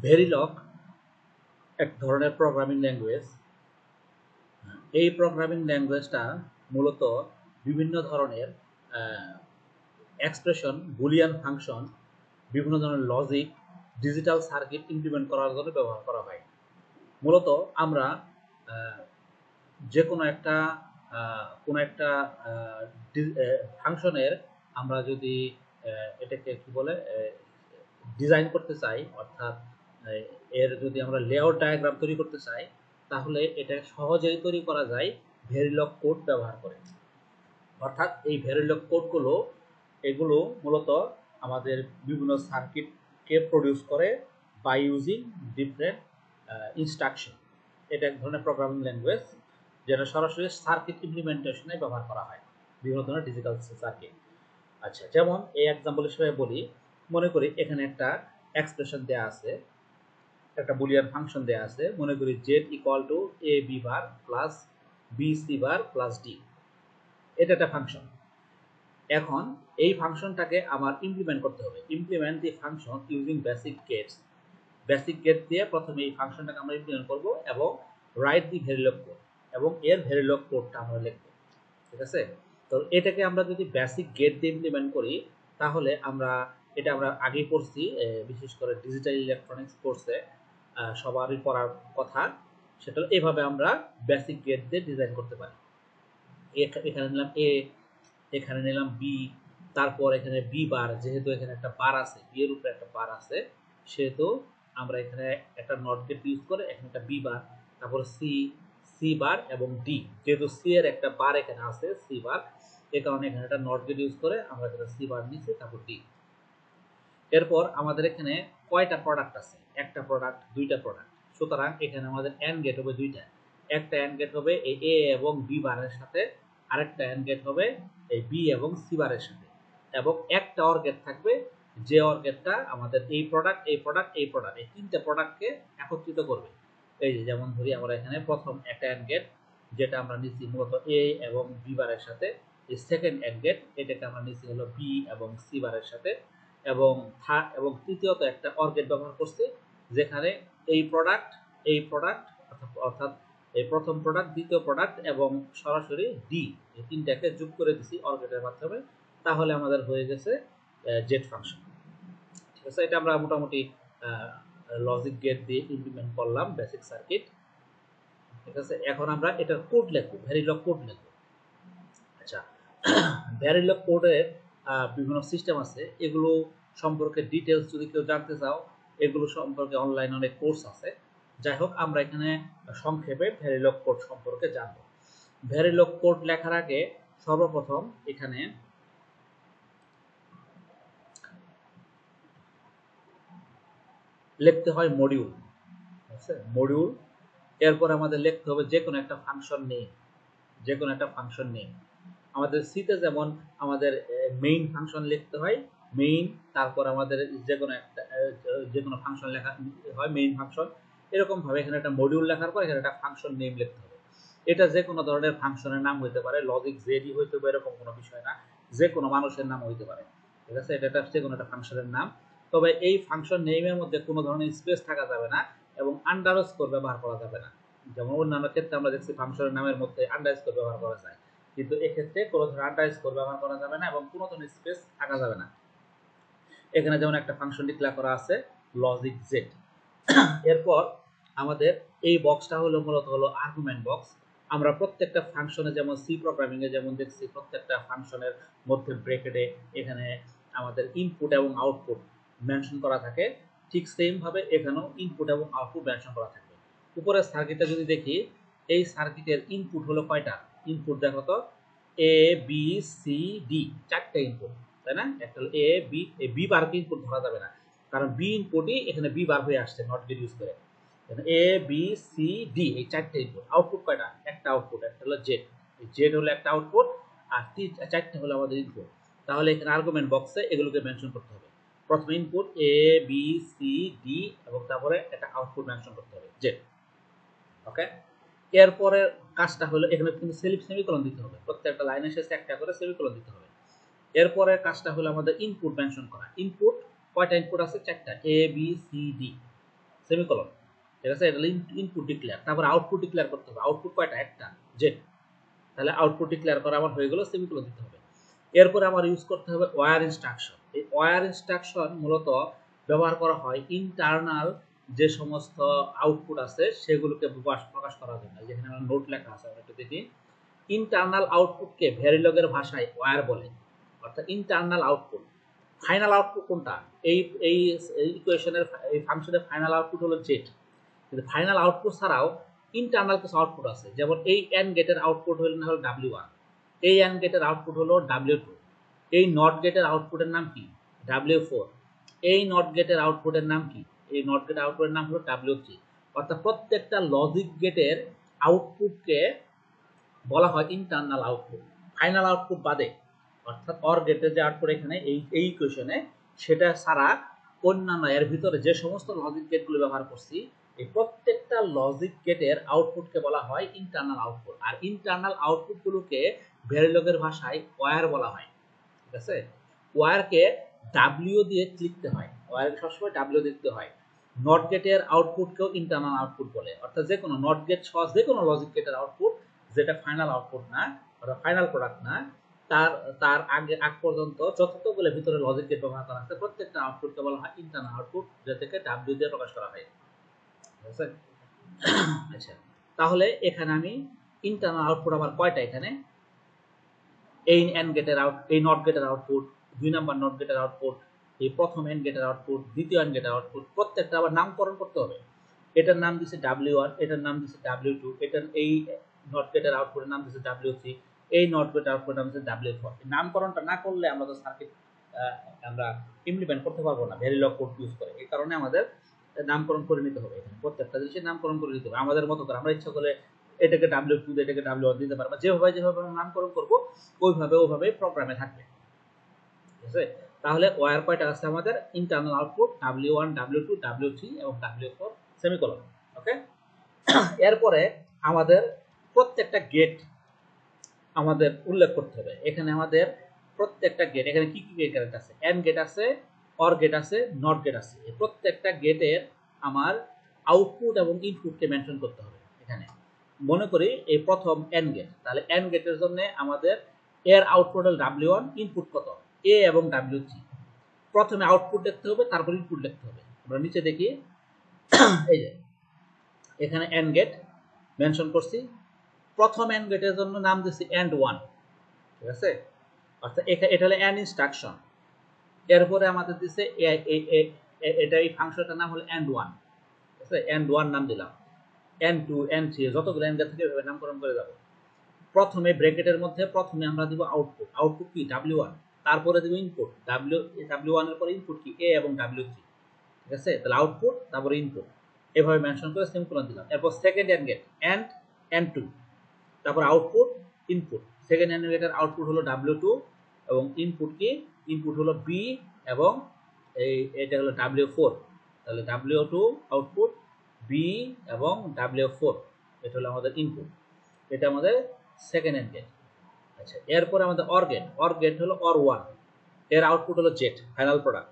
ভেরিলগ এক ধরনের programming language. এই প্রোগ্রামিং ল্যাঙ্গুয়েজটা মূলত বিভিন্ন ধরনের এক্সপ্রেশন, বুলিয়ান ফাংশন, বিভিন্ন ধরনের লজিক, ডিজিটাল সার্কিট ইমপ্লিমেন্ট করার জন্য ব্যবহার করা হয়। মূলত আমরা যে কোনো একটা ফাংশনের আমরা যদি এটাকে কি বলে ডিজাইন করতে চাই, অর্থাৎ এর যদি আমরা লেআউট ডায়াগ্রাম তৈরি করতে চাই, তাহলে এটা সহজেই তৈরি করা যায় ভেরিলগ কোড ব্যবহার করে। অর্থাৎ এই ভেরিলগ কোডগুলো এগুলো মূলত আমাদের বিভিন্ন সার্কিটকে প্রডিউস করে বাই ইউজিং ডিফারেন্ট ইনস্ট্রাকশন। এটা এক ধরনের প্রোগ্রামিং ল্যাঙ্গুয়েজ যেটা সরাসরি সার্কিট ইমপ্লিমেন্টেশনে ব্যবহার করা হয়, বিভিন্ন ধরনের ডিজিটাল সার্কিট। আচ্ছা, যেমন এই এক্সাম্পল হিসেবে বলি, মনে করি এখানে একটা এক্সপ্রেশন দেয়া আছে, একটা বুলিয়ান ফাংশন দেয়া আছে। মনে করি z equal to a b bar plus b c bar plus d। এটা একটা ফাংশন। এখন এই ফাংশনটাকে আমার ইমপ্লিমেন্ট করতে হবে। Implement the function using basic gates. Basic gate দিয়ে প্রথমে এই ফাংশনটাকে আমরা ইমপ্লিমেন্ট করব এবং রাইট দি ভেরিলগ কোড, এবং এর ভেরিলগ কোডটা আমরা লিখব। ঠিক আছে? তো এটাকে আমরা যদি বেসিক গেট দিয়ে ইমপ্লিমেন্ট করি, তাহলে আমরা আগেই পড়ছি, বিশেষ করে ডিজিটাল ইলেকট্রনিক্স কোর্সে সবারই পড়ার কথা। সেটা এইভাবে আমরা বেসিক গেট দিয়ে ডিজাইন করতে পারি। এখানে নিলাম এ, এখানে নিলাম বি, তারপর এখানে বি বার, যেহেতু এখানে একটা বার আছে, বি এর উপরে একটা বার আছে, সেহেতু আমরা এখানে একটা নট গেট ইউজ করে এখানে একটা বি বার, তারপর সি, সি বার এবং ডি। যেহেতু সি এর একটা বার এখানে আছে, সি বার, এই কারণে এখানে একটা নট গেট ইউজ করে আমরা এখানে সি বার নিচ্ছি, তারপর ডি। এরপর আমাদের এখানে কয়টা প্রোডাক্ট আছে? একটা প্রোডাক্ট, দুইটা প্রোডাক্ট। সুতরাং এখানে আমাদের এন্ড গেট হবে দুইটা। একটা এন্ড গেট হবে এই এ এবং বি বারের সাথে, আরেকটা এন্ড গেট হবে এই বি এবং সি বারের সাথে, এবং একটা অর গেট থাকবে, যে অর গেটটা আমাদের এই প্রোডাক্ট, এই প্রোডাক্ট, এই প্রোডাক্ট, এই তিনটা প্রোডাক্টকে একত্রিত করবে। এই যে যেমন ধরি আমরা এখানে প্রথম একটা এন্ড গেট যেটা আমরা নিচ্ছি মূলত এ এবং বি বারের সাথে, এই সেকেন্ড এন্ড গেট এটাকে আমরা নিচ্ছি হলো বি এবং সি বারের সাথে, এবং তৃতীয়ত একটা অর গেট ব্যবহার করছি যেখানে এই প্রোডাক্ট, এই প্রোডাক্ট, অর্থাৎ এই প্রথম প্রোডাক্ট, দ্বিতীয় প্রোডাক্ট এবং সরাসরি ডি, এই তিনটাকে যোগ করে দিছি অর গেটের মাধ্যমে। তাহলে আমাদের হয়ে গেছে জেট ফাংশন। ঠিক আছে? এটা আমরা মোটামুটি লজিক গেট দিয়ে ইমপ্লিমেন্ট করলাম বেসিক সার্কিট। ঠিক আছে? এখন আমরা এটার কোড লিখব, ভেরিলগ কোড লিখব। আচ্ছা, ভেরিলগ কোডের বিভিন্ন সিস্টেম আছে, এগুলো সম্পর্কে ডিটেলস যদি কেউ জানতে চাও, এগুলো সম্পর্কে অনলাইন অনেক কোর্স আছে। যাই হোক, আমরা এখানে সংক্ষেপে ভেরিলগ কোড সম্পর্কে জানব। ভেরিলগ কোড লেখার আগে সর্বপ্রথম এখানে লিখতে হয় মডিউল। আছে মডিউল। এরপর আমাদের লিখতে হবে যে কোনো একটা ফাংশন নেম, যে কোনো একটা ফাংশন নেম। আমাদের সিতে যেমন আমাদের মেইন ফাংশন লিখতে হয়, মেইন, তারপর আমাদের যে কোনো ফাংশন লেখা হয় মেইন ফাংশন। এরকম ভাবে এখানে একটা মডিউল লেখার পর এখানে একটা ফাংশন নেম লিখতে হবে। এটা যে কোনো ধরনের ফাংশনের নাম হইতে পারে, লজিক জেডি হইতে পারে, এরকম কোনো বিষয় না, যে কোনো মানুষের নাম হইতে পারে। ঠিক আছে? এটা যে কোনো একটা ফাংশনের নাম। তবে এই ফাংশন নেমের মধ্যে কোনো ধরনের স্পেস থাকা যাবে না এবং আন্ডারস্কোর ব্যবহার করা যাবে না। যেমন অন্যান্য ক্ষেত্রে আমরা দেখছি ফাংশনের নামের মধ্যে আন্ডারস্কোর ব্যবহার করা যায়, কিন্তু এক্ষেত্রে কোনো ধরনের আন্ডারস্কোর ব্যবহার করা যাবে না এবং কোনো ধরনের স্পেস থাকা যাবে না। এখানে যেমন একটা ফাংশন ডিক্লেয়ার করা আছে লজিক জেড। এরপর আমাদের এই বক্সটা হলো মূলত হলো আর্গুমেন্ট বক্স। আমরা প্রত্যেকটা ফাংশনে যেমন সি প্রোগ্রামিং এ যেমন দেখছি প্রত্যেকটা ফাংশনের মধ্যে ব্র্যাকেটে এখানে আমাদের ইনপুট এবং আউটপুট মেনশন করা থাকে, ঠিক সেম ভাবে এখানেও ইনপুট এবং আউটপুট মেনশন করা থাকবে। উপরের সার্কিটটা যদি দেখি, এই সার্কিটের ইনপুট হলো কয়টা? ইনপুট দেখো তো, এ বি সি ডি, চারটা ইনপুট, তাই না? একটা হলো এ বি, এই বি বারকে ইনপুট ধরা যাবে না, কারণ বি ইনপুটই এখানে বি বার হয়ে আসছে নট গেট ইউজ করে। এ বি সি ডি এই চারটে ইনপুট। আউটপুট কয়টা? একটা আউটপুট, একটা হলো জেড। জেড হলো একটা আউটপুট, আর চারটে হলো আমাদের ইনপুট। তাহলে এখানে আর্গুমেন্ট বক্সে এগুলোকে মেনশন করতে হবে। প্রথম input A B C D এবং তারপরে একটা আউটপুট মেনশন করতে হবে জেড। ওকে? এরপরে কাজটা হলো এখানে কিন্তু সেমিকোলন দিতে হবে, প্রত্যেকটা লাইনের শেষে একটা করে সেমিকোলন দিতে হবে। এরপরে কাজটা হলো আমাদের ইনপুট মেনশন করা। ইনপুট কয়টা ইনপুট আছে? চারটা, A B C D. Semicolon, ঠিক আছে। এটা ইনপুট ডিক্লেয়ার, তারপর আউটপুট ডিক্লেয়ার করতে হবে। আউটপুট কয়টা? একটা, জেড। তাহলে আউটপুট ডিক্লেয়ার করা আমার হয়ে গেল, সেমিকোলন দিতে হবে। এরপরে আমার ইউজ করতে হবে ওয়্যার ইনস্ট্রাকশন। এই ওয়্যার ইনস্ট্রাকশন মূলত ব্যবহার করা হয় ইন্টারনাল যে সমস্ত আউটপুট আছে সেগুলোকে প্রকাশ করার জন্য। যেখানে আমার নোট লেখা আছে, আমরা একটু দেখি। ইন্টারনাল আউটপুটকে ভেরিলগের ভাষায় ওয়্যার বলে, অর্থাৎ ইন্টারনাল আউটপুট। ফাইনাল আউটপুট কোনটা? এই এই ইকুয়েশনের এই ফাংশনের ফাইনাল আউটপুট হলো জেড। কিন্তু ফাইনাল আউটপুট ছাড়াও ইন্টারনাল কিছু আউটপুট আছে, যেমন এই এন্ড গেটের আউটপুট হলো W1, এই এন্ড গেটের আউটপুট হলো W2, এই নট গেটের আউটপুটের নাম কি? W4, এই নট গেটের আউটপুটের নাম কি? এই নট গেটের আউটপুটের নাম হলো W3। অর্থাৎ প্রত্যেকটা লজিক গেটের আউটপুটকে বলা হয় ইন্টারনাল আউটপুট। ফাইনাল আউটপুট বাদে, অর্থাৎ অর গেটের যে আউটপুট এখানে এই ইকুয়েশনে, সেটা ছাড়া অন্যান্য এর ভিতরে যে সমস্ত লজিক গেটগুলো ব্যবহার করছি, এই প্রত্যেকটা লজিক গেটের আউটপুটকে বলা হয় ইন্টারনাল আউটপুট। আর ইন্টারনাল আউটপুটগুলোকে ভেরিলগের ভাষায় ওয়্যার বলা হয়, ঠিক আছে। ওয়্যারকে ডাব্লিউ দিয়ে লিখতে হয়, ওয়্যারকে সবসময় ডাব্লিউ দিতে হয়। নট গেটের আউটপুটকেও ইন্টারনাল আউটপুট বলে, অর্থাৎ যে কোনো নট গেট সহ যে কোনো লজিক গেটের আউটপুট যেটা ফাইনাল আউটপুট না, অর্থাৎ ফাইনাল প্রোডাক্ট না, তার আগ পর্যন্ত যতগুলো ভিতরে লজিক গেট ব্যবহার করা আছে প্রত্যেকটা আউটপুটকে বলা হয় ইন্টারনাল আউটপুট, যেটাকে ডাব্লিউ দিয়ে প্রকাশ করা হয়, ঠিক আছে। আচ্ছা, তাহলে এখানে আমি ইন্টারনাল আউটপুট আমার কয়টা? এখানে এই এন্ড গেটের এই নট গেটের আউটপুট, 2 নাম্বার নট গেটের আউটপুট, এই প্রথম এন্ড গেটের আউটপুট, দ্বিতীয় এন্ড গেটের আউটপুট, প্রত্যেকটা আবার নামকরণ করতে হবে। এটার নাম দিছে W1, এটার নাম দিছে W2, এটার এই নট গেটের আউটপুটের নাম দিছে W3, এই নট গেটের আউটপুটের নাম দিছে W4। নামকরণটা না করলে আমরা তো সার্কিট আমরা ইমপ্লিমেন্ট করতে পারবো না ভেরিলগ কোড ইউজ করে। এই কারণে আমাদের নামকরণ করে নিতে হবে, এখানে প্রত্যেকটা জিনিসের নামকরণ করে নিতে হবে আমাদের মতো করে। আমরা ইচ্ছা করলে এটাকে W2 এটাকে W1 দিতে পারবো, যেভাবে নামকরণ করবো ওইভাবে প্রোগ্রামে থাকবে, ঠিক আছে। তাহলে ওয়্যার কয়টা আছে আমাদের? Internal output W1, W2, W3 এবং W4 সেমিকোলন, ওকে। এরপরে আমাদের প্রত্যেকটা গেট আমাদের উল্লেখ করতে হবে। এখানে আমাদের প্রত্যেকটা গেট, এখানে কি গেট আছে? এন্ড গেট আছে, অর গেট আছে, নট গেট আছে। এই প্রত্যেকটা গেটের আমার আউটপুট এবং ইনপুটকে মেনশন করতে হবে। এখানে মনে করি এই প্রথম এন্ড গেট, তাহলে এন্ড গেটের জন্য আমাদের এর আউটপুট হল W1, ইনপুট কত? A এবং W3। প্রথমে আউটপুট দেখতে হবে, তারপর ইনপুট দেখতে হবে। আমরা নিচে দেখি, এই যে এখানে এন্ড গেট মেনশন করছি। প্রথম এন্ড গেটের জন্য নাম দিচ্ছি AND1, ঠিক আছে। অর্থাৎ এটা হলো এন্ড ইনস্ট্রাকশন। এরপরে আমাদের দিচ্ছে এটা এই ফাংশনটার নাম হলো AND1, ঠিক আছে। AND1 নাম দিলাম, N2, N3 যতগুলো এন্ড গেট থাকে এভাবে নামকরণ করে যাব। প্রথমে ব্র্যাকেটের মধ্যে প্রথমে আমরা দিব আউটপুট। আউটপুট কি? W1। তারপরে দিব ইনপুট, W1 এর পরে ইনপুট কি? A এবং W3, ঠিক আছে। তাহলে আউটপুট তারপরে ইনপুট, এভাবে মেনশন করে সেমিকোলন দিলাম। এরপর second and gate and N2, তারপর আউটপুট ইনপুট। সেকেন্ড এন্ড গেটের আউটপুট হলো W2 এবং ইনপুট কি? ইনপুট হলো B এবং এটা হলো W4। তাহলে W2 আউটপুট, B এবং W4, এটা হলো আমাদের ইনপুট। এটা আমাদের সেকেন্ড এন্ড গেট। আচ্ছা, এরপর আমাদের অর গেট। অর গেট হলো OR1, এর আউটপুট হলো জেড, ফাইনাল প্রোডাক্ট,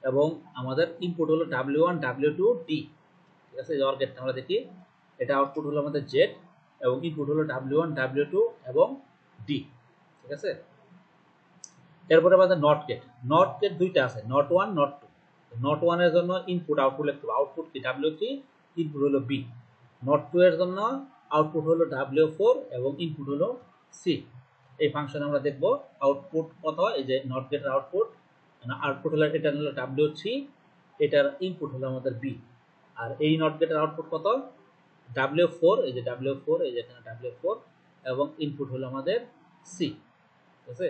এবং আমাদের ইনপুট হলো W1, W2, D, ঠিক আছে। অর গেটটা আমরা দেখি, এটা আউটপুট হলো আমাদের জেড এবং ইনপুট হলো W1, W2 এবং D, ঠিক আছে। এরপরে আমাদের নট গেট। নট গেট দুইটা আছে, নট 1, নট 2। নট 1 এর জন্য ইনপুট আউটপুট লিখতে হবে। আউটপুট কি? W3, ইনপুট হলো B। নট 2 এর জন্য আউটপুট হলো W4 এবং ইনপুট হলো C। এই ফাংশন আমরা দেখব আউটপুট কত। এই যে নট গেটের আউটপুট হলো এটা হলো W3, এটার ইনপুট হলো আমাদের B। আর এই নট গেটের আউটপুট কত? W4, এই যে W4, এই যে এখানে W4 এবং ইনপুট হলো আমাদের C, ঠিক আছে।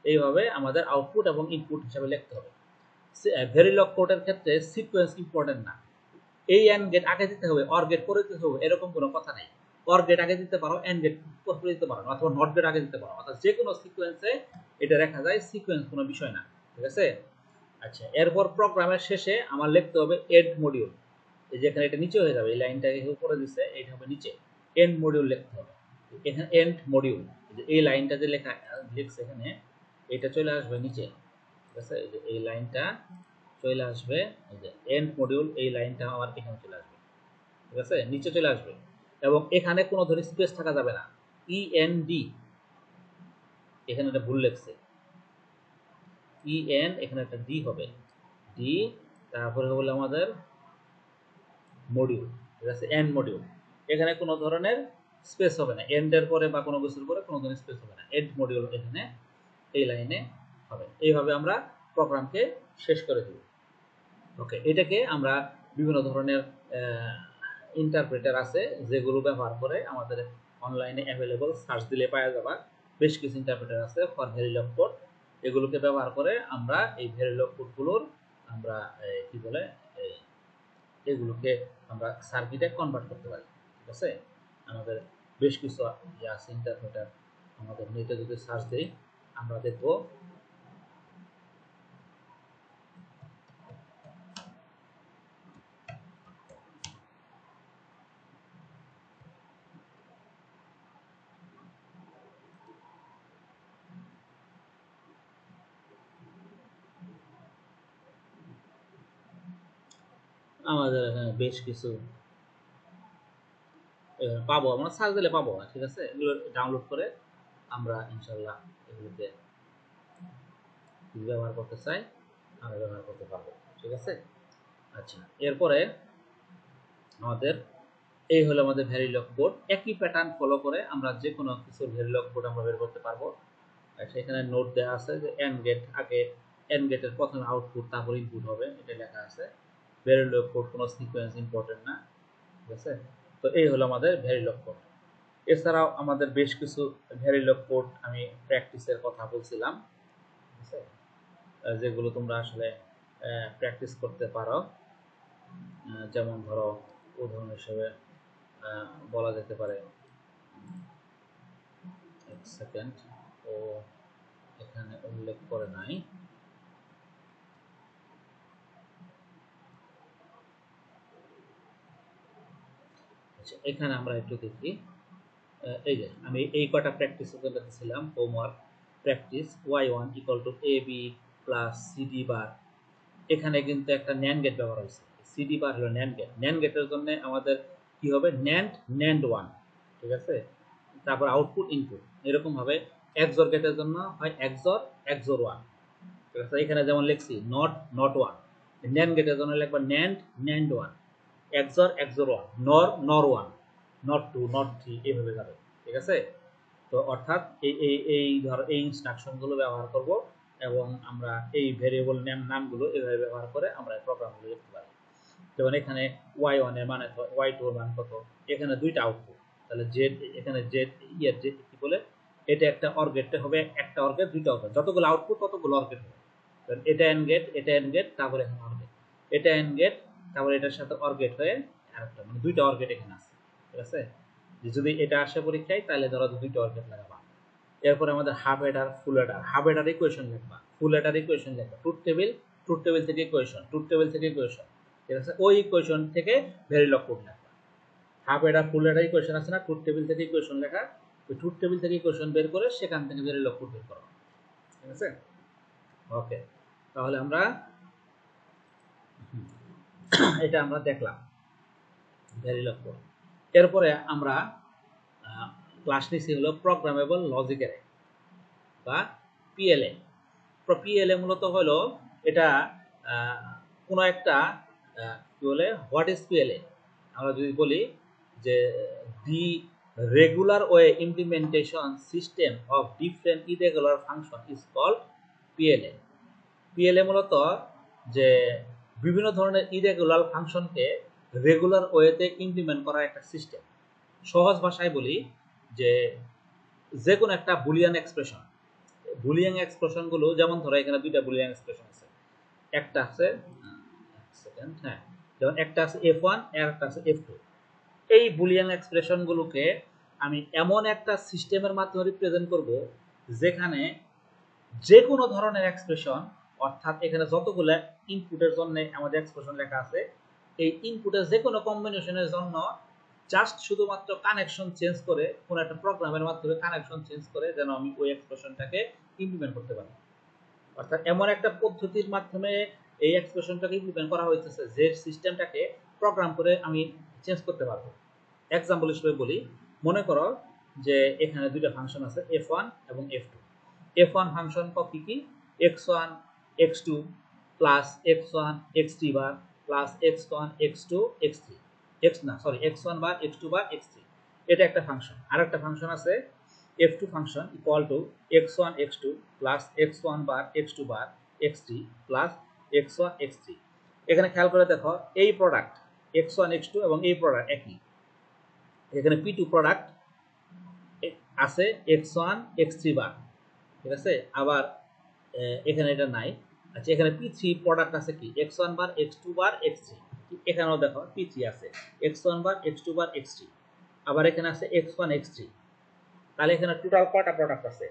এইভাবে আমাদের আউটপুট এবং ইনপুট হিসাবে লিখতে হবে। ভেরিলগ কোডের ক্ষেত্রে সিকোয়েন্স ইম্পর্টেন্ট না। এই এন্ড গেট আগে দিতে হবে, অর গেট পরে দিতে হবে, এরকম কোনো কথা নাই। অর গেট আগে দিতে পারো, এন্ড গেট পরে দিতে পারো, অথবা নট গেট আগে দিতে পারো। অর্থাৎ যে কোনো সিকোয়েন্সে এটা দেখা যায়, সিকোয়েন্স কোনো বিষয় না, ঠিক আছে। আচ্ছা, এরপর প্রোগ্রামের শেষে আমার লিখতে হবে এন্ড মডিউল। এই যে এখানে এটা নিচে হয়ে যাবে, এই লাইনটাকে উপরে দিচ্ছে, এইটা হবে নিচে। এন্ড মডিউল লিখতে হবে। এখানে এন্ড মডিউল, এই লাইনটা যে লিখছে এখানে, এটা চলে আসবে নিচে, ঠিক আছে। এই যে এই লাইনটা চলে আসবে এই যে এন্ড মডিউল, এই লাইনটা আমার এখানে চলে আসবে, ঠিক আছে, নিচে চলে আসবে। এবং এখানে কোনো ধরনের স্পেস থাকা যাবে না, ইএনডি, এখানে একটা ভুল লেখছে, ইএন এখানে একটা ডি হবে, ডি, তারপরে হলো আমাদের মডিউল, ঠিক আছে, এন্ড মডিউল। এখানে কোনো ধরনের স্পেস হবে না, এন্ডের পরে বা কোনো কিছুর পরে কোনো ধরনের স্পেস হবে না, এন্ড মডিউল এখানে এই লাইনে হবে। এইভাবে আমরা প্রোগ্রামকে শেষ করে দেব। ওকে, এটাকে আমরা বিভিন্ন ধরনের ইন্টারপ্রেটার আছে যেগুলো ব্যবহার করে আমাদের অনলাইনে অ্যাভেলেবল, সার্চ দিলে পাওয়া যাবে, বেশ কিছু ইন্টারপ্রেটার আছে ফর ভেরিলগ কোড। এগুলোকে ব্যবহার করে আমরা এই ভেরিলগ কোডগুলোর আমরা কি বলে এগুলোকে আমরা সার্কিটে কনভার্ট করতে পারি, ঠিক আছে। আমাদের বেশ কিছু ইয়ে আছে ইন্টারপ্রেটার, আমাদের নেটে যদি সার্চ দিই আমরা দেখব আমাদের এখানে বেশ কিছু পাবো, আমরা সার্চ দিলে পাবো, ঠিক আছে। এগুলো ডাউনলোড করে আমরা ইনশাল্লাহ এগুলোকে ব্যবহার করতে চাই, আমরা ব্যবহার করতে পারবো, ঠিক আছে। আচ্ছা, এরপরে আমাদের এই হলো আমাদের ভেরিলগ কোড। একই প্যাটার্ন ফলো করে আমরা যে কোনো কিছুর ভেরিলগ কোড আমরা বের করতে পারবো। সেখানে নোট দেওয়া আছে যে এন্ড গেট, আগে এন্ড গেটের প্রথমে আউটপুট তারপর ইনপুট হবে, এটা লেখা আছে। ভেরিলগ কোড কোনো সিকোয়েন্স ইম্পর্টেন্ট না, ঠিক আছে। তো এই হলো আমাদের ভেরিলগ কোড। এছাড়াও আমাদের বেশ কিছু ভেরিলগ কোড আমি প্র্যাকটিসের কথা বলছিলাম, ঠিক আছে, যেগুলো তোমরা আসলে প্র্যাকটিস করতে পারো। যেমন ধরো উদাহরণ হিসেবে বলা যেতে পারে, এক সেকেন্ড, ও এখানে উল্লেখ করে নাই, আচ্ছা এখানে আমরা একটু দেখি। এই যে আমি এই কটা প্র্যাকটিস লিখেছিলাম, homework practice y1 equal to A B plus CD bar. এখানে কিন্তু একটা ন্যান্ড গেট ব্যবহার হয়েছে, সিডি বার হলো ন্যান্ড গেট। ন্যান্ড গেটের জন্য আমাদের কি হবে, ন্যান্ড ওয়ান, ঠিক আছে, তারপর আউটপুট ইনপুট। এরকম ভাবে এক্সর গেটের জন্য হয় এক্সর ওয়ান, ঠিক আছে। এখানে যেমন লিখছি নট ওয়ান, ন্যান্ড গেটের জন্য লিখবা NAND one, XOR one, NOR one, not two, not three, এইভাবে যাবে, ঠিক আছে। তো অর্থাৎ এই ধর এই ইনস্ট্রাকশনগুলো ব্যবহার করব এবং আমরা এই ভেরিয়েবল নামগুলো এভাবে ব্যবহার করে আমরা প্রোগ্রামগুলো লিখতে পারি। যেমন এখানে y1 এর মান কত, y2 এর মান কত, এখানে দুইটা আউটপুট, তাহলে জেড, এখানে জেড ইয়ার জেড কি বলে, এটা একটা অর গেট হবে, একটা অর গেট, দুইটা অর গেট, যতগুলো আউটপুট ততগুলো অর গেট হবে। এটা এন্ড গেট, এটা এন্ড গেট, তারপরে এখানে অর গেট, এটা এন্ড গেট, তারপরে এটার সাথে অর গেট হয়ে আরেকটা, মানে দুইটা অর গেট এখানে আছে, ঠিক আছে। যদি এটা আসে পরীক্ষায় তাহলে ধরো দুইটা অর গেট লাগাবা। এরপরে আমাদের হাফ এডার, ফুল এডার, হাফ এডার ইকুয়েশন লিখবা, ফুল এডার ইকুয়েশন লিখবা, ট্রুথ টেবিল থেকে ইকুয়েশন, ট্রুথ টেবিল থেকে ইকুয়েশন, ঠিক আছে। ওই ইকুয়েশন থেকে ভেরিলগ কোড লিখবা। হাফ এডার ফুল এডার ইকুয়েশন আছে না, ট্রুথ টেবিল থেকে ইকুয়েশন লেখা, ওই ট্রুথ টেবিল থেকে ইকুয়েশন বের করে সেখান থেকে ভেরিলগ কোড বের করো, ঠিক আছে। ওকে, তাহলে আমরা এটা আমরা দেখলাম ভেরিলগ কোড। এরপরে আমরা ক্লাস নিচ্ছি হলো প্রোগ্রামেবল লজিক অ্যারে বা পিএলএ। পিএলএ মূলত হলো এটা কোনো একটা কি বলে, হোয়াট ইজ পিএলএ, আমরা যদি বলি যে the regular way implementation system of different irregular function is called PLA. PLA মূলত যে বিভিন্ন ধরনের ইরেগুলার ফাংশনকে রেগুলার ওয়েতে ইমপ্লিমেন্ট করার একটা সিস্টেম। সহজ ভাষায় বলি যে যে কোনো একটা বুলিয়ান এক্সপ্রেশন, বুলিয়ান এক্সপ্রেশনগুলো যেমন ধরো এখানে দুইটা বুলিয়ান এক্সপ্রেশন আছে, একটা আছে সেকেন্ড, হ্যাঁ, যেমন একটা আছে f1 আর একটা আছে f2। এই বুলিয়ান এক্সপ্রেশনগুলোকে আমি এমন একটা সিস্টেমের মাধ্যমে রিপ্রেজেন্ট করব যেখানে যে কোনো ধরনের এক্সপ্রেশন, অর্থাৎ এখানে যতগুলো ইনপুটের জন্য আমাদের এক্সপ্রেশন লেখা আছে, এই ইনপুটের যে কোনো কম্বিনেশনের জন্য জাস্ট শুধুমাত্র কানেকশন চেঞ্জ করে, কোনো একটা প্রোগ্রামের মাধ্যমে কানেকশন চেঞ্জ করে যেন আমি ওই এক্সপ্রেশনটাকে ইমপ্লিমেন্ট করতে পারি। অর্থাৎ এমন একটা পদ্ধতির মাধ্যমে এই এক্সপ্রেশনটাকে ইমপ্লিমেন্ট করা হইতেছে যে সিস্টেমটাকে প্রোগ্রাম করে আমি চেঞ্জ করতে পারবো। এক্সাম্পল হিসেবে বলি, মনে করো যে এখানে দুইটা ফাংশন আছে f1 এবং f2। f1 ফাংশন কি কি, x1 x2 plus x1 x3 বার plus x1 x2 x3 x1 বার x2 বার x3, এটা একটা ফাংশন। আর একটা ফাংশন আছে f2 function equal to x1 x2 plus x1 bar x2 bar x3 plus x1 x3। এখানে খেয়াল করে দেখো এই প্রোডাক্ট x1 x2 এবং এই প্রোডাক্ট একই। এখানে p2 প্রোডাক্ট আছে x1 x3 বার, ঠিক আছে। আবার এখানে এটা নাই। আচ্ছা, এখানে p3 প্রোডাক্ট আছে কি x1 বার x2 বার x3, এখানেও দেখো p3 আছে x1 বার x2 বার x3। আবার এখানে আছে x1 x3। তাহলে এখানে টোটাল কয়টা প্রোডাক্ট আছে,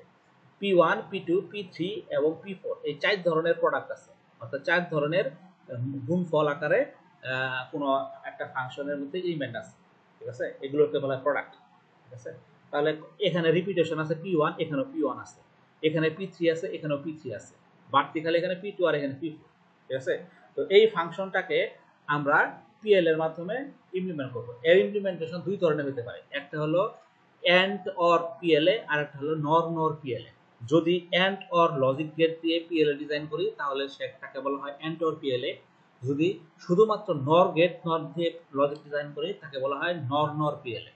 p1 p2 p3 এবং p4, এই চার ধরনের প্রোডাক্ট আছে। অর্থাৎ চার ধরনের গুণফল আকারে কোনো একটা ফাংশনের মধ্যে এলিমেন্ট আছে, ঠিক আছে। এগুলোকে বলা হয় প্রোডাক্ট, ঠিক আছে। তাহলে এখানে রিপিটেশন আছে p1, এখানেও p1 আছে, এখানে p3 আছে, এখানেও p3 আছে, ভার্টিক্যালি এখানে p2 আর এখানে p4, ঠিক আছে। তো এই ফাংশনটাকে আমরা pl এর মাধ্যমে ইমপ্লিমেন্ট করব। এর ইমপ্লিমেন্টেশন দুই ধরনের হতে পারে, একটা হলো এন্ড অর পিএলএ আর একটা হলো নর নর পিএলএ। যদি এন্ড অর লজিক গেট দিয়ে পিএলএ ডিজাইন করি তাহলে সেটাকে বলা হয় এন্ড অর পিএলএ। যদি শুধুমাত্র নর গেট নর দিয়ে লজিক ডিজাইন করি তাকে বলা হয় নর নর পিএলএ,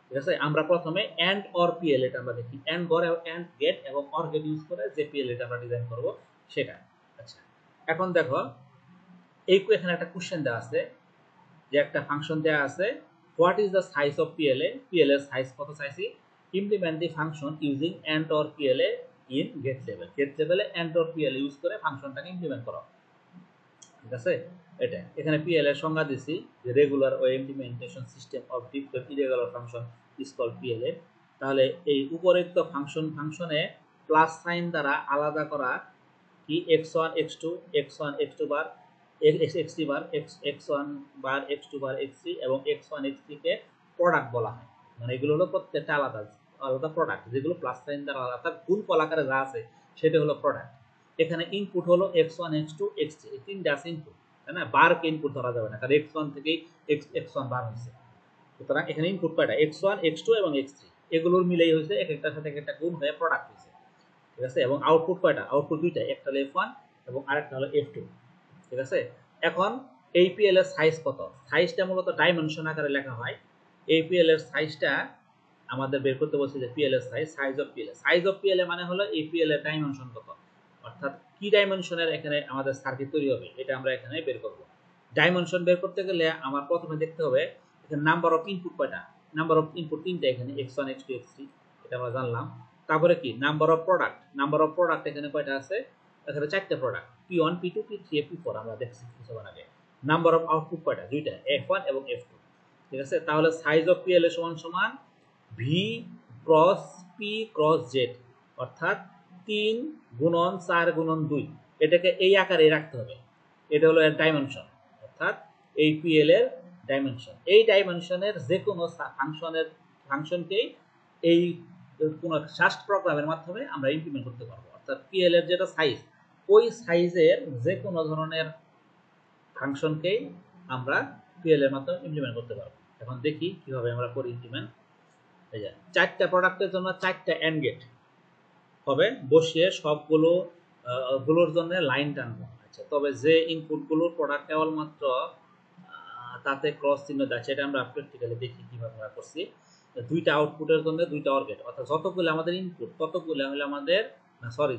ঠিক আছে। আমরা প্রথমে এন্ড অর পিএলএটা আমরা দেখি, এন্ড গড় এবং এন্ড গেট এবং অর গেট ইউজ করে যে পিএলএটা আমরা ডিজাইন করব সেটা। আচ্ছা, এখন দেখো এখানে একটা কোশ্চেন দেওয়া আছে যে একটা ফাংশন দেওয়া আছে what is the size of PLA, PLA size কত চাইছি, implement the function using AND OR PLA in gate level. Gate লেভেলে এন্ড অর পিএলএ ইউজ করে ফাংশনটাকে ইমপ্লিমেন্ট করো, ঠিক আছে। এটা এখানে পিএলএ এর সংজ্ঞা দিছি যে রেগুলার ও implementation system of different irregular function is called PLA. তাহলে এই উপরোক্ত ফাংশনে প্লাস সাইন দ্বারা আলাদা করা কি x1 x2 x1 x2 বার x3 বার x1 বার x2 বার x3 এবং x1 x3 কে প্রোডাক্ট বলা হয়। মানে এগুলো হলো প্রত্যেকটা আলাদা আলাদা প্রোডাক্ট, যেগুলো প্লাস সাইন দ্বারা আলাদা গুণফল আকারে যা আছে সেটা হলো প্রোডাক্ট। এখানে ইনপুট হলো x1 x2 x3, এই তিনটা আছে ইনপুট, তাই না। বারকে ইনপুট ধরা যাবে না, কারণ x1 থেকেই x1 বার হয়েছে। সুতরাং এখানে ইনপুট কয়টা, x1 x2 এবং x3, এগুলোর মিলেই হয়েছে এক একটার সাথে একটা গুণ হয়ে প্রোডাক্ট হয়েছে, ঠিক আছে। এবং আউটপুট কয়টা, আউটপুট দুইটা, একটা হলো f1 এবং আরেকটা হলো f2, ঠিক আছে। এখন এই পিএল এর সাইজ কত, সাইজটা মূলত ডাইমেনশন আকারে লেখা হয়। এই পিএল এর সাইজটা আমাদের বের করতে বলছে যে পিএল এর size of PL, size of PL মানে হলো এই পিএল এর ডাইমেনশন কত, অর্থাৎ কি ডাইমেনশনের এখানে আমাদের সার্কিট তৈরি হবে এটা আমরা এখানে বের করব। ডাইমেনশন বের করতে গেলে আমার প্রথমে দেখতে হবে এখানে নাম্বার অফ ইনপুট কয়টা, নাম্বার অফ ইনপুট তিনটা, এখানে x1 x2 x3, এটা আমরা জানলাম। তারপরে কি number of product, number of product এখানে কয়টা আছে, এখানে চারটে product p1 p2 p3 p4 আমরা দেখছি কিছুক্ষণ আগে। নাম্বার অফ আউটপুট কয়টা, দুইটা, f1 এবং f2, ঠিক আছে। তাহলে সাইজ অফ পিএল এর সমান সমান v cross p cross z, অর্থাৎ 3 গুণন 4 গুণন 2, এটাকে এই আকারে রাখতে হবে। এটা হলো এর ডাইমেনশন, অর্থাৎ এই পিএল এর ডাইমেনশন। এই ডাইমেনশনের যে কোনো ফাংশনকেই এই কোনো শাস্ট প্রোগ্রামের মাধ্যমে আমরা ইমপ্লিমেন্ট করতে পারবো। অর্থাৎ পিএল এর যেটা সাইজ, ওই সাইজের যে কোনো ধরনের ফাংশনকেই আমরা পিএল এর মাধ্যমে ইমপ্লিমেন্ট করতে পারবো। এখন দেখি কিভাবে আমরা করি ইমপ্লিমেন্ট। এই যে চারটা প্রোডাক্টের জন্য চারটা এন্ড গেট হবে, বসিয়ে সবগুলো গুলোর জন্য লাইন টানবো। আচ্ছা, তবে যে ইনপুটগুলোর প্রোডাক্ট কেবলমাত্র তাতে ক্রস চিহ্ন দেয়, সেটা আমরা প্র্যাকটিক্যালি দেখি কিভাবে আমরা করছি। দুইটা আউটপুটের জন্য দুইটা অর গেট, অর্থাৎ যতগুলো আমাদের ইনপুট ততগুলো হলে আমাদের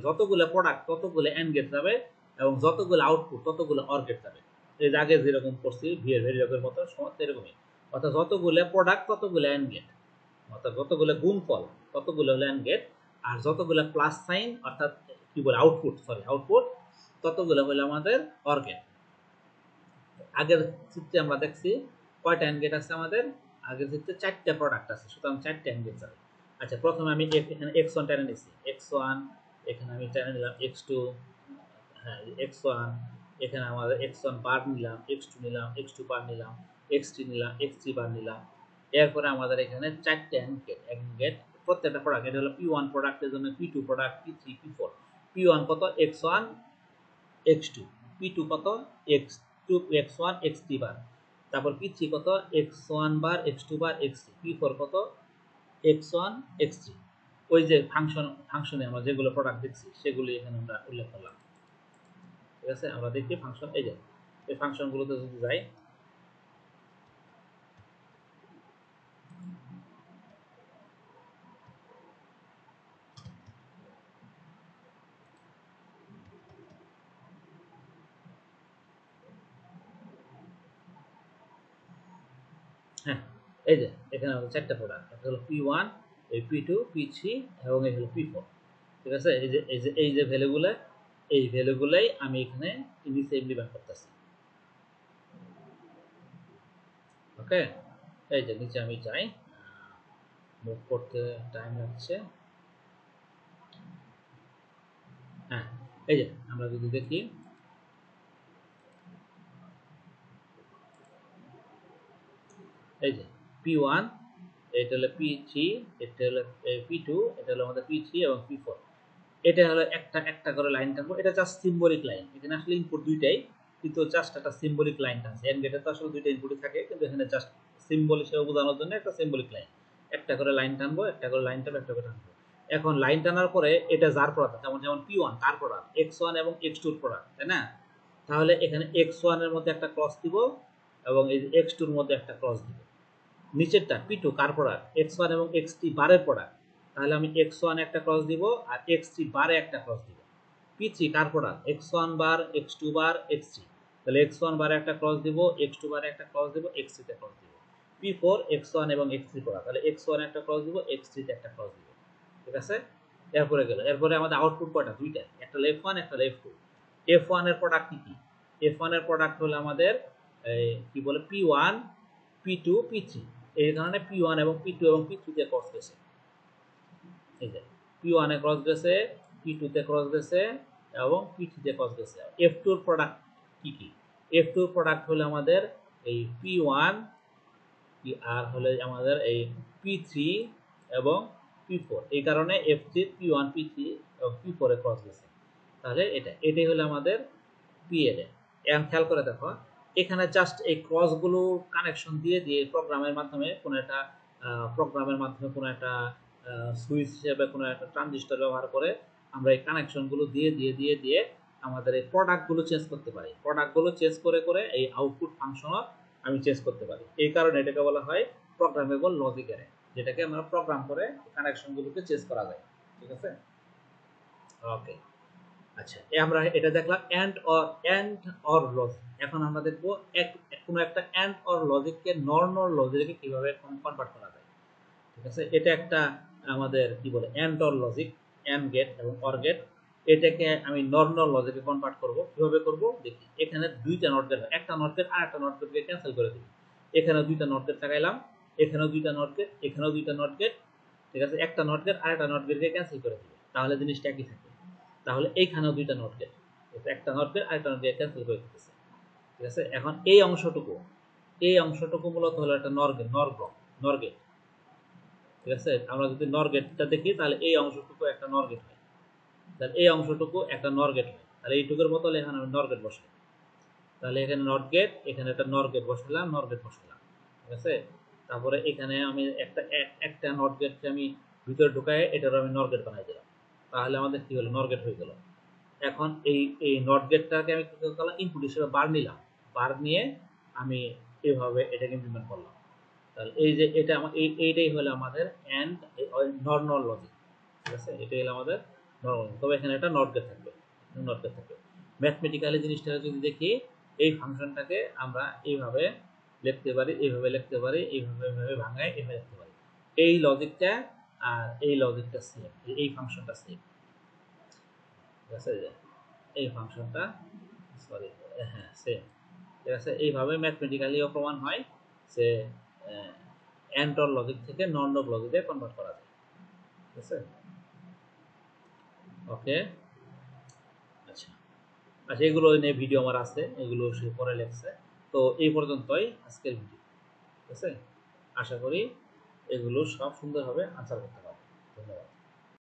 যতগুলো প্রোডাক্ট ততগুলো এন্ড গেট যাবে এবং যতগুলো আউটপুট ততগুলো অর গেট যাবে। এর আগে যেরকম করছি ভেরিয়েবলের মতো এরকমই, অর্থাৎ যতগুলো প্রোডাক্ট ততগুলো এন্ড গেট, অর্থাৎ যতগুলো গুণফল ততগুলো হলো এন্ড গেট, আর যতগুলো প্লাস সাইন অর্থাৎ কি বলে আউটপুট ততগুলো হলো আমাদের অর গেট। আগের চিত্রে আমরা দেখছি কয়টা এন্ড গেট আছে আমাদের, আগের চিত্রে চারটা প্রোডাক্ট আছে, সুতরাং চারটা এন্ড গেট যাবে। আচ্ছা, প্রথমে আমি এখানে x1 টেনে নিছি, x1, এখানে আমি টেনে নিলাম x2, হ্যাঁ x1, এখানে আমাদের x1 বার নিলাম, x2 নিলাম, x2 বার নিলাম, x3 নিলাম, x3 বার নিলাম। এরপরে আমাদের এখানে চারটে এন্ড গেট, প্রত্যেকটা প্রোডাক্ট, এটা হলো p1 প্রোডাক্টের জন্য p2 product, p3 p4, p1 কত x1 x2, P2 কত x2 x1 x3 বার, তারপর P3 কত x1 বার x2 বার x3, P4 কত x1 x3। ওই যে ফাংশনে আমরা যেগুলো প্রোডাক্ট দেখছি সেগুলি এখানে আমরা উল্লেখ করলাম। ঠিক আছে, আমরা দেখি ফাংশন, এই যে এই ফাংশনগুলোতে যদি যাই, হ্যাঁ এই যে এখানে আমাদের চারটা প্রোডাক্ট, একটা হলো P1, এই P2, P3 এবং এই হলো P4। ঠিক আছে, এই যে ভ্যালুগুলো, এই ভ্যালুগুলাই আমি এখানে নিচে ইমপ্লিমেন্ট করতেছি। ওকে, এই যে নিচে আমি যাই, মুভ করতে টাইম লাগছে। হ্যাঁ এই যে আমরা যদি দেখি, এই যে P1, এটা হলো P3, এটা হলো P2, এটা হলো আমাদের P3 এবং P4। এটা হলো একটা একটা করে লাইন টানবো, এটা জাস্ট সিম্বলিক লাইন। এখানে আসলে ইনপুট দুইটাই, কিন্তু জাস্ট একটা সিম্বলিক লাইন টানছে। এন্ড গেটে তো আসলে দুইটা ইনপুটই থাকে, কিন্তু এখানে জাস্ট সিম্বল হিসেবে বোঝানোর জন্য একটা সিম্বলিক লাইন। একটা করে লাইন টানবো, একটা করে লাইন টানবো, একটা করে টানবো। এখন লাইন টানার পরে এটা যার প্রোডাক্ট, যেমন P1 তার প্রোডাক্ট, x1 এবং x2 এর প্রোডাক্ট, তাই না? তাহলে এখানে x1 এর মধ্যে একটা ক্রস দিব এবং এই x2 এর মধ্যে একটা ক্রস দিব। নিচেরটা P2 কার প্রোডাক্ট, x1 এবং x3 বারের প্রোডাক্ট, তাহলে আমি x1 একটা ক্রস দিব আর x3 বারে একটা ক্রস দিব। P3 কার প্রোডাক্ট, x1 বার x2 বার x3, তাহলে x1 বারে একটা ক্রস দিব, x2 বারে একটা ক্রস দিব, x3 তে ক্রস দিব। P4 x1 এবং x3 প্রোডাক্ট, তাহলে x1 একটা ক্রস দিব, x3 তে একটা ক্রস দিব। ঠিক আছে, এরপরে গেল, এরপরে আমাদের আউটপুট কয়টা, দুইটা, একটা হলো F1 একটা হলো F2। F1 এর প্রোডাক্ট কি কি? F1 এর প্রোডাক্ট হলো আমাদের কি বলে P1 P2 P3। এই কারণে P1 এবং P2 এবং P3 তে ক্রস গেছে। এই যে P1 এ ক্রস গেছে, P2 তে ক্রস গেছে এবং P3 তে ক্রস গেছে। F2 এর প্রোডাক্ট কি কি? F2 এর প্রোডাক্ট হলো আমাদের এই P1 আর হলো আমাদের এই P3 এবং P4। এই কারণে F3 P1 P3 এবং P4 এ ক্রস গেছে। তাহলে এটাই হলো আমাদের PLA। এখন খেয়াল করে দেখো, এখানে জাস্ট এই ক্রসগুলো কানেকশন দিয়ে দিয়ে প্রোগ্রামের মাধ্যমে কোনো একটা সুইচ হিসেবে কোনো একটা ট্রানজিস্টর ব্যবহার করে আমরা এই কানেকশনগুলো দিয়ে দিয়ে দিয়ে দিয়ে আমাদের এই প্রোডাক্টগুলো চেঞ্জ করতে পারি। প্রোডাক্টগুলো চেঞ্জ করে করে এই আউটপুট ফাংশনও আমি চেঞ্জ করতে পারি। এই কারণে এটাকে বলা হয় প্রোগ্রামেবল লজিক অ্যারে, যেটাকে আমরা প্রোগ্রাম করে কানেকশনগুলোকে চেঞ্জ করা যায়। ঠিক আছে, ওকে। আচ্ছা, আমরা এটা দেখলাম এন্ড অর লজিক। এখন আমরা দেখবো কোনো একটা এন্ড অর লজিককে নর লজিকে কিভাবে কনভার্ট করা যায়। ঠিক আছে, এটা একটা আমাদের কি বলে AND OR logic, AND gate এবং অর গেট। এটাকে আমি নর লজিকে কনভার্ট করব। কিভাবে করব দেখি। এখানে দুইটা নট গেট, একটা নট গেট আর একটা নট গেটকে ক্যান্সেল করে দিই। এখানে দুইটা নট গেট লাগাইলাম, এখানেও দুইটা নট গেট, এখানেও দুইটা নট গেট। ঠিক আছে, একটা নট গেট আর একটা নট গেটকে ক্যান্সেল করে দিই, তাহলে জিনিসটা একই থাকে। তাহলে এইখানেও দুইটা নট গেট, একটা নট গেট আর একটা নট গেট ক্যান্সেল করে দিতেছে। ঠিক আছে, এখন এই অংশটুকু মূলত হলো একটা নর গেট। ঠিক আছে, আমরা যদি নর গেটটা দেখি তাহলে এই অংশটুকু একটা নর গেট হয়, তাহলে এই অংশটুকু একটা নর গেট হয়। তাহলে এইটুকুর বদলে এখানে আমি নর গেট বসাই, তাহলে এখানে নট গেট, এখানে একটা নর গেট বসালাম, ঠিক আছে। তারপরে এখানে আমি একটা নট গেটকে আমি ভিতরে ঢুকাই, এটারও আমি নর গেট বানাই দিলাম, তাহলে আমাদের কি হলো, নর গেট হয়ে গেল। এখন এই নট গেটটাকে আমি কি করলাম, ইনপুট হিসেবে বার নিলাম, বার নিয়ে আমি এইভাবে এটাকে ইমপ্লিমেন্ট করলাম। তাহলে এই যে এটা এইটাই হলো আমাদের এন্ড নর্মাল লজিক। ঠিক আছে, এটাই হলো আমাদের নর্মাল। তবে এখানে একটা নট গেট থাকবে, ম্যাথমেটিক্যালি জিনিসটা যদি দেখি, এই ফাংশনটাকে আমরা এইভাবে লিখতে পারি, এইভাবে লিখতে পারি, এইভাবে ভাঙায় এইভাবে লিখতে পারি। এই লজিকটা আর এই লজিকটা সেম, এই ফাংশনটা সেম। ঠিক আছে, এই ফাংশনটা সরি, হ্যাঁ সেম। ঠিক আছে, এইভাবে ম্যাথমেটিক্যালিও প্রমাণ হয় যে এন্ড অর লজিক থেকে নন অর লজিকে কনভার্ট করা যায়। ঠিক আছে, ওকে। আচ্ছা আচ্ছা, এগুলো নিয়ে ভিডিও আমার আছে, এগুলো সে পরে লেখছে। তো এই পর্যন্তই আজকের ভিডিও। ঠিক আছে, আশা করি এগুলো সব সুন্দরভাবে আনসার করতে পারবো। ধন্যবাদ।